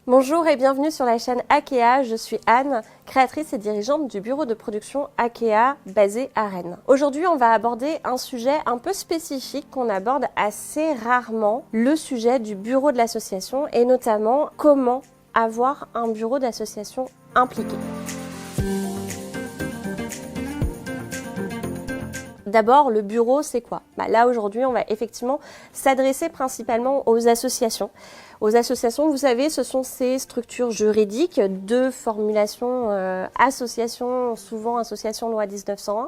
Bonjour et bienvenue sur la chaîne Akea, je suis Anne, créatrice et dirigeante du bureau de production Akea basé à Rennes. Aujourd'hui, on va aborder un sujet un peu spécifique qu'on aborde assez rarement, le sujet du bureau de l'association et notamment comment avoir un bureau d'association impliqué. D'abord, le bureau, c'est quoi? Là, aujourd'hui, on va effectivement s'adresser principalement aux associations. Aux associations, vous savez, ce sont ces structures juridiques de formulation association, souvent association loi 1901,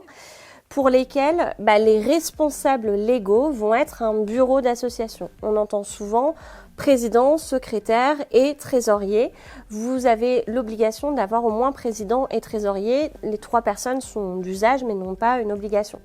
pour lesquelles les responsables légaux vont être un bureau d'association. On entend souvent président, secrétaire et trésorier. Vous avez l'obligation d'avoir au moins président et trésorier. Les trois personnes sont d'usage mais n'ont pas une obligation.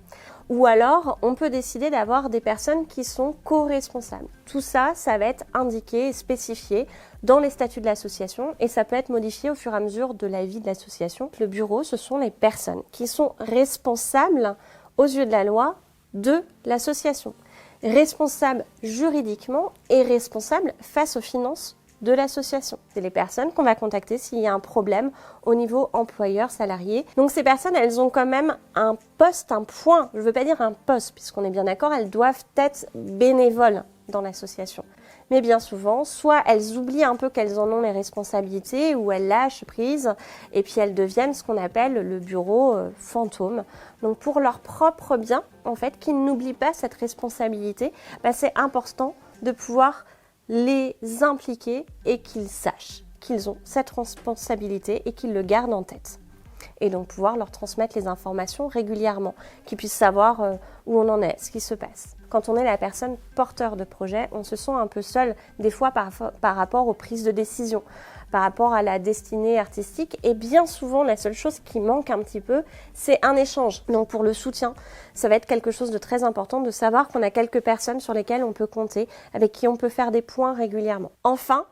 Ou alors, on peut décider d'avoir des personnes qui sont co-responsables. Tout ça, ça va être indiqué et spécifié dans les statuts de l'association et ça peut être modifié au fur et à mesure de la vie de l'association. Le bureau, ce sont les personnes qui sont responsables aux yeux de la loi de l'association. Responsables juridiquement et responsables face aux finances de l'association. C'est les personnes qu'on va contacter s'il y a un problème au niveau employeur-salarié. Donc ces personnes, elles ont quand même un poste, un point, je ne veux pas dire un poste, puisqu'on est bien d'accord, elles doivent être bénévoles dans l'association. Mais bien souvent, soit elles oublient un peu qu'elles en ont les responsabilités ou elles lâchent prise et puis elles deviennent ce qu'on appelle le bureau fantôme. Donc pour leur propre bien, en fait, qu'ils n'oublient pas cette responsabilité, c'est important de pouvoir les impliquer et qu'ils sachent qu'ils ont cette responsabilité et qu'ils le gardent en tête. Et donc pouvoir leur transmettre les informations régulièrement, qu'ils puissent savoir où on en est, ce qui se passe. Quand on est la personne porteur de projet, on se sent un peu seul, des fois par rapport aux prises de décision, par rapport à la destinée artistique. Et bien souvent, la seule chose qui manque un petit peu, c'est un échange. Donc pour le soutien, ça va être quelque chose de très important de savoir qu'on a quelques personnes sur lesquelles on peut compter, avec qui on peut faire des points régulièrement. Enfin,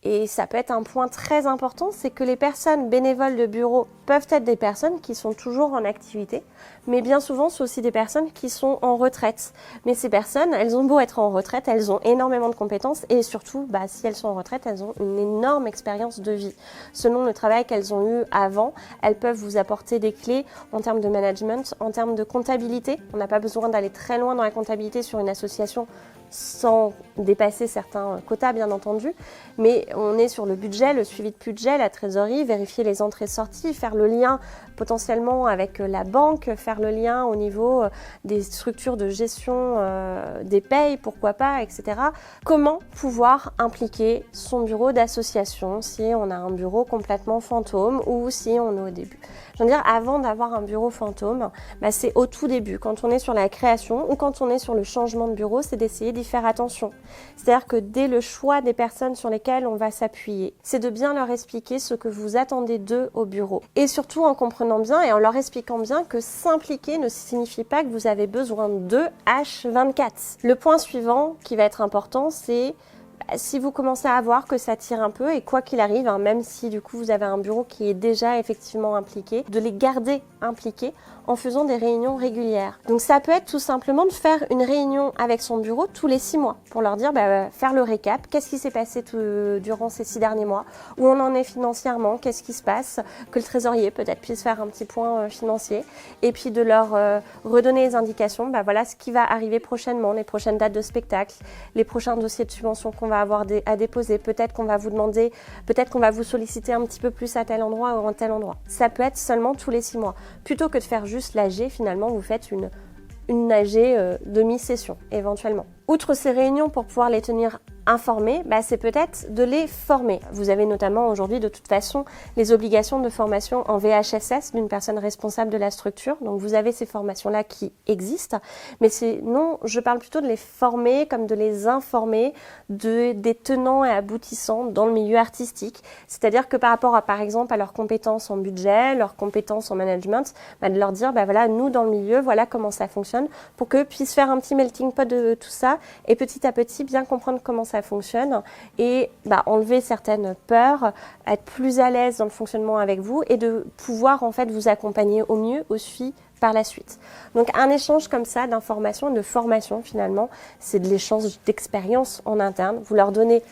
et ça peut être un point très important, c'est que les personnes bénévoles de bureau peuvent être des personnes qui sont toujours en activité, mais bien souvent, c'est aussi des personnes qui sont en retraite. Mais ces personnes, elles ont beau être en retraite, elles ont énormément de compétences et surtout, si elles sont en retraite, elles ont une énorme expérience de vie. Selon le travail qu'elles ont eu avant, elles peuvent vous apporter des clés en termes de management, en termes de comptabilité. On n'a pas besoin d'aller très loin dans la comptabilité sur une association sans dépasser certains quotas bien entendu, mais on est sur le budget, le suivi de budget, la trésorerie, vérifier les entrées-sorties, faire le lien potentiellement avec la banque, faire le lien au niveau des structures de gestion des payes, pourquoi pas, etc. Comment pouvoir impliquer son bureau d'association si on a un bureau complètement fantôme ou si on est au début. Je veux dire, avant d'avoir un bureau fantôme, c'est au tout début, quand on est sur la création ou quand on est sur le changement de bureau, c'est d'essayer d'y faire attention. C'est-à-dire que dès le choix des personnes sur lesquelles on va s'appuyer, c'est de bien leur expliquer ce que vous attendez d'eux au bureau. Et surtout en comprenant bien et en leur expliquant bien que s'impliquer ne signifie pas que vous avez besoin d'eux H24. Le point suivant qui va être important, c'est si vous commencez à voir que ça tire un peu et quoi qu'il arrive, même si du coup vous avez un bureau qui est déjà effectivement impliqué, de les garder impliqués en faisant des réunions régulières. Donc ça peut être tout simplement de faire une réunion avec son bureau tous les 6 mois pour leur dire, faire le récap, qu'est-ce qui s'est passé durant ces 6 derniers mois, où on en est financièrement, qu'est-ce qui se passe, que le trésorier peut-être puisse faire un petit point financier et puis de leur redonner les indications, voilà ce qui va arriver prochainement, les prochaines dates de spectacle, les prochains dossiers de subvention qu'on va avoir à déposer, peut-être qu'on va vous demander, peut-être qu'on va vous solliciter un petit peu plus à tel endroit ou à tel endroit. Ça peut être seulement tous les 6 mois. Plutôt que de faire juste l'AG, finalement, vous faites une AG demi-session, éventuellement. Outre ces réunions pour pouvoir les tenir informés, c'est peut-être de les former. Vous avez notamment aujourd'hui de toute façon les obligations de formation en VHSS d'une personne responsable de la structure. Donc vous avez ces formations-là qui existent, mais sinon je parle plutôt de les former comme de les informer des tenants et aboutissants dans le milieu artistique. C'est-à-dire que par rapport par exemple à leurs compétences en budget, leurs compétences en management, de leur dire voilà, nous dans le milieu, voilà comment ça fonctionne pour qu'eux puissent faire un petit melting pot de tout ça et petit à petit bien comprendre comment ça fonctionne et enlever certaines peurs, être plus à l'aise dans le fonctionnement avec vous et de pouvoir en fait vous accompagner au mieux aussi par la suite. Donc un échange comme ça d'informations et de formation finalement, c'est de l'échange d'expérience en interne. Vous leur donnez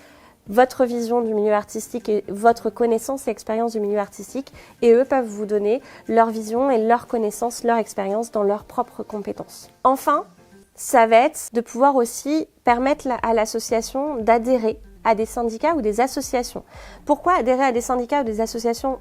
votre vision du milieu artistique et votre connaissance et expérience du milieu artistique, et eux peuvent vous donner leur vision et leur connaissance, leur expérience dans leurs propres compétences. Enfin, ça va être de pouvoir aussi permettre à l'association d'adhérer à des syndicats ou des associations. Pourquoi adhérer à des syndicats ou des associations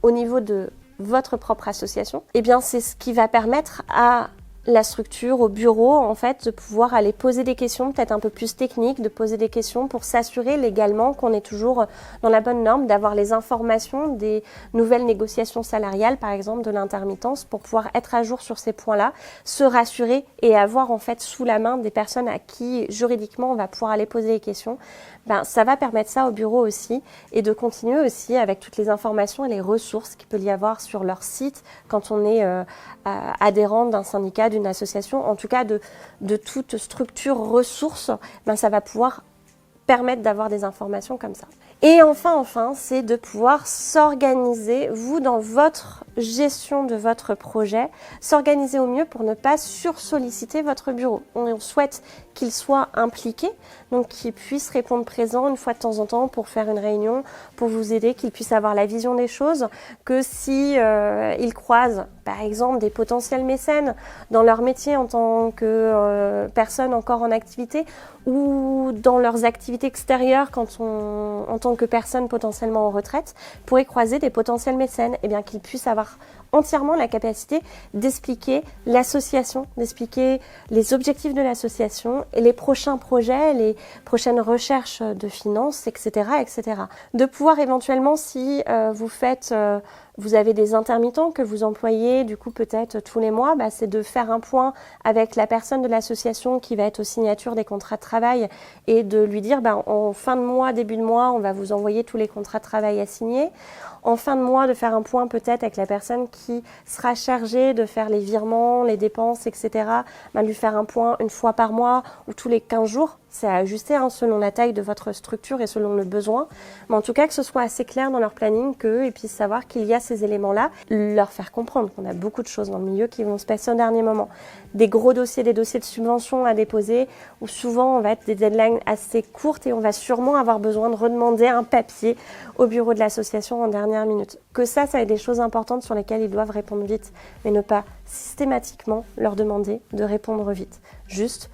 au niveau de votre propre association? Eh bien, c'est ce qui va permettre à la structure, au bureau, en fait, de pouvoir aller poser des questions peut-être un peu plus techniques, de poser des questions pour s'assurer légalement qu'on est toujours dans la bonne norme, d'avoir les informations des nouvelles négociations salariales, par exemple, de l'intermittence, pour pouvoir être à jour sur ces points-là, se rassurer et avoir en fait sous la main des personnes à qui juridiquement on va pouvoir aller poser les questions. Ben, ça va permettre ça au bureau aussi, et de continuer aussi avec toutes les informations et les ressources qu'il peut y avoir sur leur site quand on est adhérent d'un syndicat, d'une association, en tout cas de toute structure ressource, ben ça va pouvoir permettre d'avoir des informations comme ça. Et enfin, c'est de pouvoir s'organiser, vous, dans votre gestion de votre projet, s'organiser au mieux pour ne pas sursolliciter votre bureau. On souhaite qu'il soit impliqué, donc qu'il puisse répondre présent une fois de temps en temps pour faire une réunion, pour vous aider, qu'il puisse avoir la vision des choses, que si il croise, par exemple, des potentiels mécènes dans leur métier en tant que personne encore en activité, ou dans leurs activités extérieures en tant que personne potentiellement en retraite, pourraient croiser des potentiels mécènes, et bien qu'ils puissent avoir entièrement la capacité d'expliquer l'association, d'expliquer les objectifs de l'association et les prochains projets, les prochaines recherches de finances, etc., etc. De pouvoir éventuellement, si vous avez des intermittents que vous employez du coup peut-être tous les mois, c'est de faire un point avec la personne de l'association qui va être aux signatures des contrats de travail et de lui dire en fin de mois, début de mois, on va vous envoyer tous les contrats de travail à signer. En fin de mois, de faire un point peut-être avec la personne qui sera chargée de faire les virements, les dépenses, etc. Lui faire un point une fois par mois ou tous les 15 jours. C'est à ajuster selon la taille de votre structure et selon le besoin. Mais en tout cas, que ce soit assez clair dans leur planning, qu'eux puissent savoir qu'il y a ces éléments-là. Leur faire comprendre qu'on a beaucoup de choses dans le milieu qui vont se passer au dernier moment. Des gros dossiers, des dossiers de subvention à déposer, où souvent on va être des deadlines assez courtes et on va sûrement avoir besoin de redemander un papier au bureau de l'association en dernière minute. Que ça est des choses importantes sur lesquelles ils doivent répondre vite, mais ne pas systématiquement leur demander de répondre vite. Juste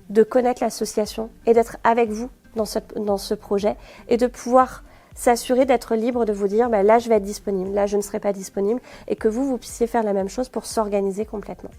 de connaître l'association et d'être avec vous dans ce projet et de pouvoir s'assurer d'être libre de vous dire là je vais être disponible, là je ne serai pas disponible, et que vous puissiez faire la même chose pour s'organiser complètement.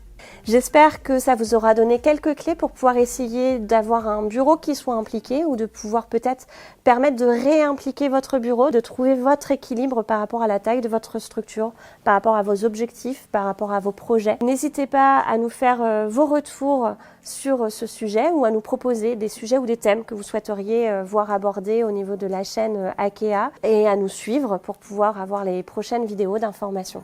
J'espère que ça vous aura donné quelques clés pour pouvoir essayer d'avoir un bureau qui soit impliqué, ou de pouvoir peut-être permettre de réimpliquer votre bureau, de trouver votre équilibre par rapport à la taille de votre structure, par rapport à vos objectifs, par rapport à vos projets. N'hésitez pas à nous faire vos retours sur ce sujet, ou à nous proposer des sujets ou des thèmes que vous souhaiteriez voir abordés au niveau de la chaîne Akea, et à nous suivre pour pouvoir avoir les prochaines vidéos d'information.